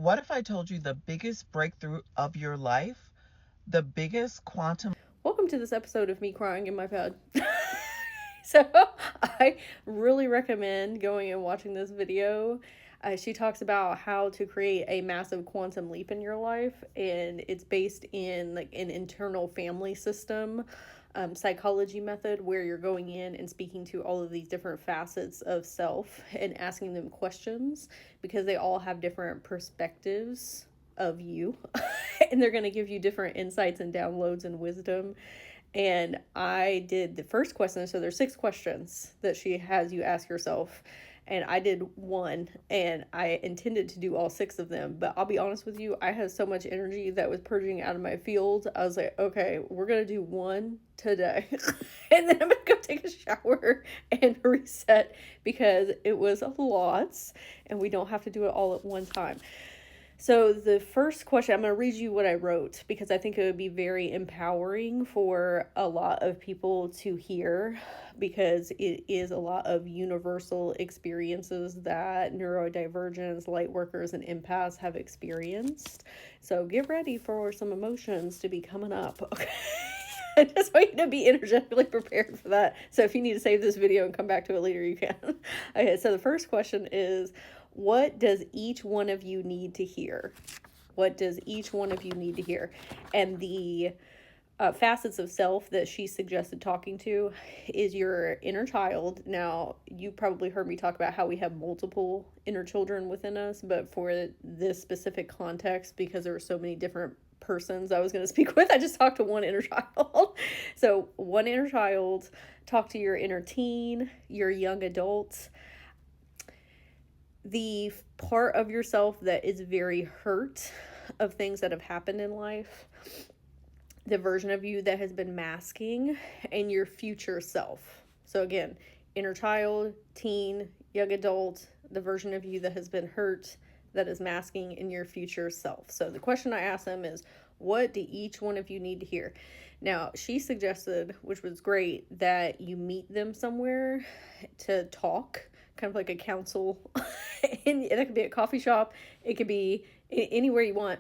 What if I told you the biggest breakthrough of your life, the biggest quantum... Welcome to this episode of me crying in my bed. So I really recommend going and watching this video. She talks about how to create a massive quantum leap in your life, and it's based in like an internal family system psychology method where you're going in and speaking to all of these different facets of self and asking them questions because they all have different perspectives of you and they're going to give you different insights and downloads and wisdom. And I did the first question, so there's 6 questions that she has you ask yourself, and I did one, and I intended to do all 6 of them, but I'll be honest with you, I had so much energy that was purging out of my field. I was like, okay, we're gonna do one today and then I'm gonna go take a shower and reset because it was a lot and we don't have to do it all at one time. So the first question, I'm going to read you what I wrote because I think it would be very empowering for a lot of people to hear because it is a lot of universal experiences that neurodivergents, lightworkers, and empaths have experienced. So get ready for some emotions to be coming up. Okay. I just want you to be energetically prepared for that. So if you need to save this video and come back to it later, you can. Okay, so the first question is, what does each one of you need to hear? What does each one of you need to hear? And the facets of self that she suggested talking to is your inner child. Now, you probably heard me talk about how we have multiple inner children within us, but for this specific context, because there are so many different persons I was going to speak with, I just talked to one inner child. So one inner child, talk to your inner teen, your young adult, the part of yourself that is very hurt of things that have happened in life, the version of you that has been masking, and your future self. So again, inner child, teen, young adult, the version of you that has been hurt, that is masking, in your future self. So the question I asked them is, what do each one of you need to hear? Now, she suggested, which was great, that you meet them somewhere to talk, kind of like a council. And it could be a coffee shop, it could be anywhere you want.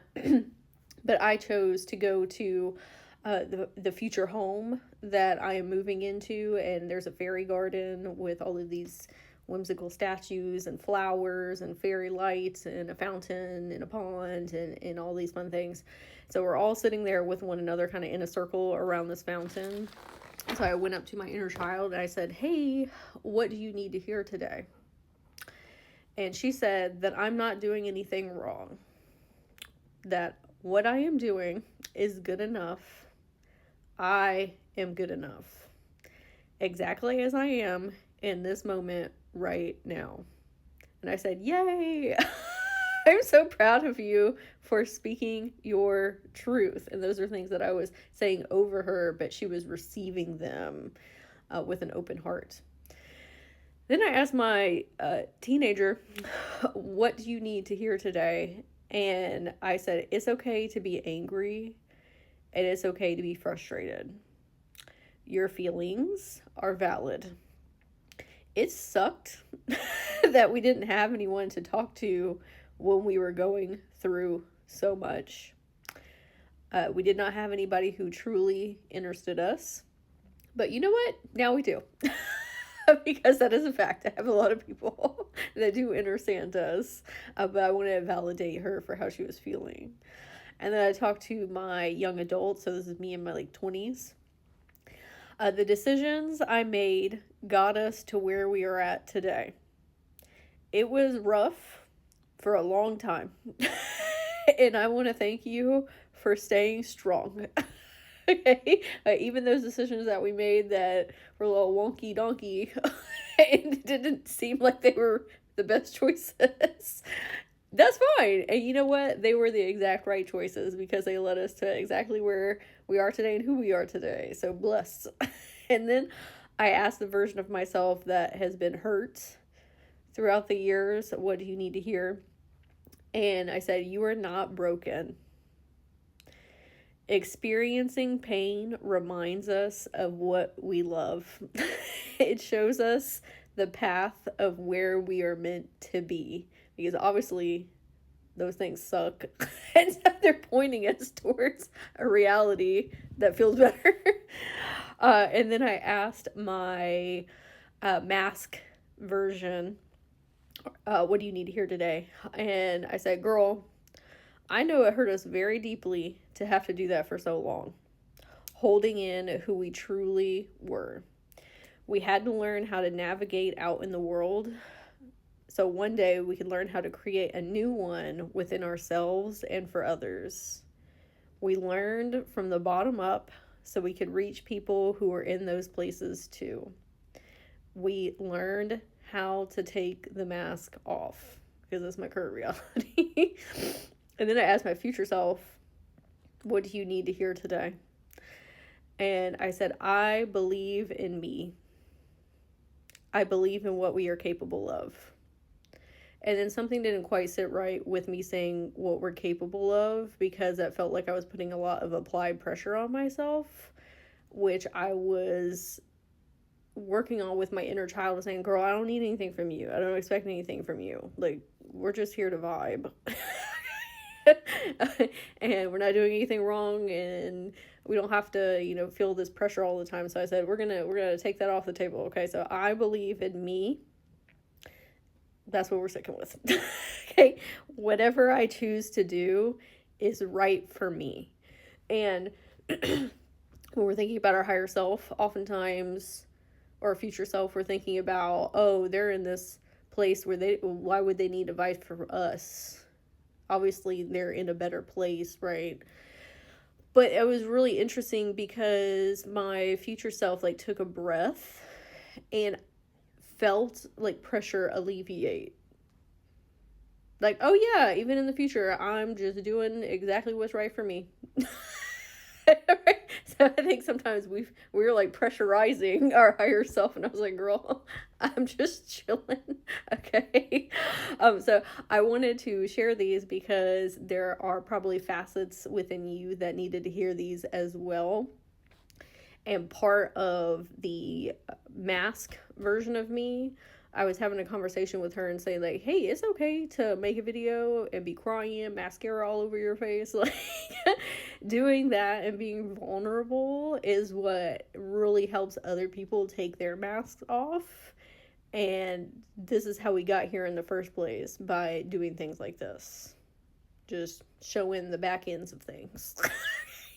But I chose to go to the future home that I am moving into, and there's a fairy garden with all of these whimsical statues and flowers and fairy lights and a fountain and a pond and all these fun things. So we're all sitting there with one another kind of in a circle around this fountain. So I went up to my inner child and I said, hey, what do you need to hear today? And she said that I'm not doing anything wrong, that what I am doing is good enough. I am good enough, exactly as I am in this moment right now. And I said, yay! I'm so proud of you for speaking your truth. And those are things that I was saying over her, but she was receiving them with an open heart. Then I asked my teenager, what do you need to hear today? And I said, it's okay to be angry and it's okay to be frustrated. Your feelings are valid. It sucked that we didn't have anyone to talk to when we were going through so much. We did not have anybody who truly understood us. But you know what? Now we do. Because that is a fact. I have a lot of people that do understand us, but I want to validate her for how she was feeling. And then I talked to my young adult, so this is me in my 20s. The decisions I made got us to where we are at today. It was rough for a long time, and I want to thank you for staying strong. Okay, even those decisions that we made that were a little wonky donkey and didn't seem like they were the best choices, that's fine. And you know what? They were the exact right choices because they led us to exactly where we are today and who we are today. So blessed. And then I asked the version of myself that has been hurt throughout the years, what do you need to hear? And I said, you are not broken. Experiencing pain reminds us of what we love. It shows us the path of where we are meant to be. Because obviously those things suck. And so they're pointing us towards a reality that feels better. And then I asked my mask version, what do you need to hear today? And I said, girl, I know it hurt us very deeply to have to do that for so long, holding in who we truly were. We had to learn how to navigate out in the world so one day we could learn how to create a new one within ourselves and for others. We learned from the bottom up so we could reach people who were in those places too. We learned how to take the mask off because that's my current reality. And then I asked my future self, what do you need to hear today? And I said, I believe in me. I believe in what we are capable of. And then something didn't quite sit right with me saying what we're capable of, because that felt like I was putting a lot of applied pressure on myself, which I was working on with my inner child, was saying, girl, I don't need anything from you. I don't expect anything from you. Like, we're just here to vibe. And we're not doing anything wrong, and we don't have to, feel this pressure all the time. So I said, we're gonna take that off the table. Okay, so I believe in me. That's what we're sticking with. Okay, whatever I choose to do is right for me. And when we're thinking about our higher self, oftentimes, or future self, we're thinking about, oh, they're in this place where why would they need advice from us? Obviously, they're in a better place, right? But it was really interesting because my future self took a breath and felt pressure alleviate. Oh yeah, even in the future, I'm just doing exactly what's right for me. So I think sometimes we're pressurizing our higher self, and I was like, girl, I'm just chilling. Okay. So I wanted to share these because there are probably facets within you that needed to hear these as well. And part of the mask version of me, I was having a conversation with her and saying hey, it's okay to make a video and be crying, mascara all over your face. Doing that and being vulnerable is what really helps other people take their masks off. And this is how we got here in the first place, by doing things like this. Just showing the back ends of things.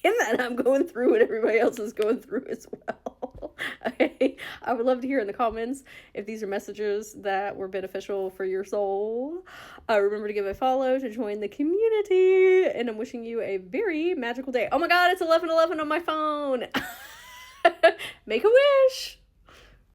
And that I'm going through what everybody else is going through as well. Okay. I would love to hear in the comments if these are messages that were beneficial for your soul. Remember to give a follow to join the community. And I'm wishing you a very magical day. Oh my God, it's 11:11 on my phone. Make a wish.